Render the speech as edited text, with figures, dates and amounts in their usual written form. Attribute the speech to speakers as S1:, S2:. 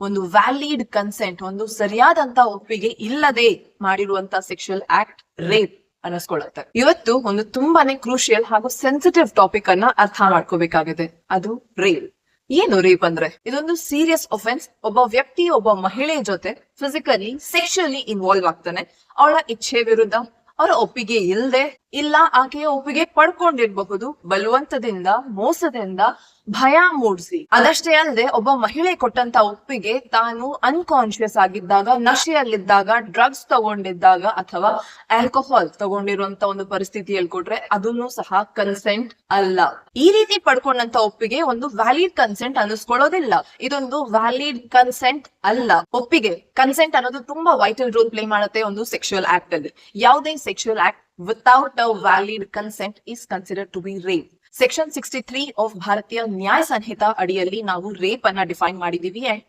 S1: ಒಂದು valid consent, ಒಂದು ಸರಿಯಾದಂತ ಒಪ್ಪಿಗೆ ಇಲ್ಲದೆ ಮಾಡಿರುವಂತ ಸೆಕ್ಷುಯಲ್ ಆಕ್ಟ್ ರೇಪ್ ಅನ್ನಿಸ್ಕೊಳ್ಳುತ್ತೆ. ಇವತ್ತು ಒಂದು ತುಂಬಾನೇ ಕ್ರೂಷಿಯಲ್ ಹಾಗೂ ಸೆನ್ಸಿಟಿವ್ ಟಾಪಿಕ್ ಅನ್ನ ಅರ್ಥ ಮಾಡ್ಕೋಬೇಕಾಗಿದೆ. ಅದು ರೇಪ್. ಏನು ರೇಪ್ ಅಂದ್ರೆ? ಇದೊಂದು ಸೀರಿಯಸ್ ಒಫೆನ್ಸ್. ಒಬ್ಬ ವ್ಯಕ್ತಿ ಒಬ್ಬ ಮಹಿಳೆ ಜೊತೆ ಫಿಸಿಕಲಿ ಸೆಕ್ಷುಯಲಿ ಇನ್ವಾಲ್ವ್ ಆಗ್ತಾನೆ. ಅವಳ ಇಚ್ಛೆ ವಿರುದ್ಧ, ಅವರ ಒಪ್ಪಿಗೆ ಇಲ್ಲದೆ, ಇಲ್ಲ ಆಕೆಯ ಒಪ್ಪಿಗೆ ಪಡ್ಕೊಂಡಿರ್ಬಹುದು, ಬಲವಂತದಿಂದ, ಮೋಸದಿಂದ, ಭಯ ಮೂಡಿಸಿ. ಅದಷ್ಟೇ ಅಲ್ಲದೆ ಒಬ್ಬ ಮಹಿಳೆ ಕೊಟ್ಟಂತ ಒಪ್ಪಿಗೆ ತಾನು ಅನ್ಕಾನ್ಶಿಯಸ್ ಆಗಿದ್ದಾಗ, ನಶೆಯಲ್ಲಿದ್ದಾಗ, ಡ್ರಗ್ಸ್ ತಗೊಂಡಿದ್ದಾಗ ಅಥವಾ ಆಲ್ಕೋಹಾಲ್ ತಗೊಂಡಿರುವಂತ ಒಂದು ಪರಿಸ್ಥಿತಿಯಲ್ಲಿ ಕೊಟ್ರೆ ಅದನ್ನು ಸಹ ಕನ್ಸೆಂಟ್ ಅಲ್ಲ. ಈ ರೀತಿ ಪಡ್ಕೊಂಡಂತ ಒಪ್ಪಿಗೆ ಒಂದು ವ್ಯಾಲಿಡ್ ಕನ್ಸೆಂಟ್ ಅನ್ನಿಸ್ಕೊಳ್ಳೋದಿಲ್ಲ. ಇದೊಂದು ವ್ಯಾಲಿಡ್ ಕನ್ಸೆಂಟ್ ಅಲ್ಲ. ಒಪ್ಪಿಗೆ, ಕನ್ಸೆಂಟ್ ಅನ್ನೋದು ತುಂಬಾ ವೈಟಲ್ ರೋಲ್ ಪ್ಲೇ ಮಾಡುತ್ತೆ ಒಂದು ಸೆಕ್ಷುಯಲ್ ಆಕ್ಟ್ ಅಲ್ಲಿ. ಯಾವುದೇ sexual act without a valid consent is considered to be rape. Section 63 of ಭಾರತೀಯ ನ್ಯಾಯ ಸಂಹಿತಾ ಅಡಿಯಲ್ಲಿ ನಾವು ರೇಪ್ ಅನ್ನ ಡಿಫೈನ್ ಮಾಡಿದೀವಿ.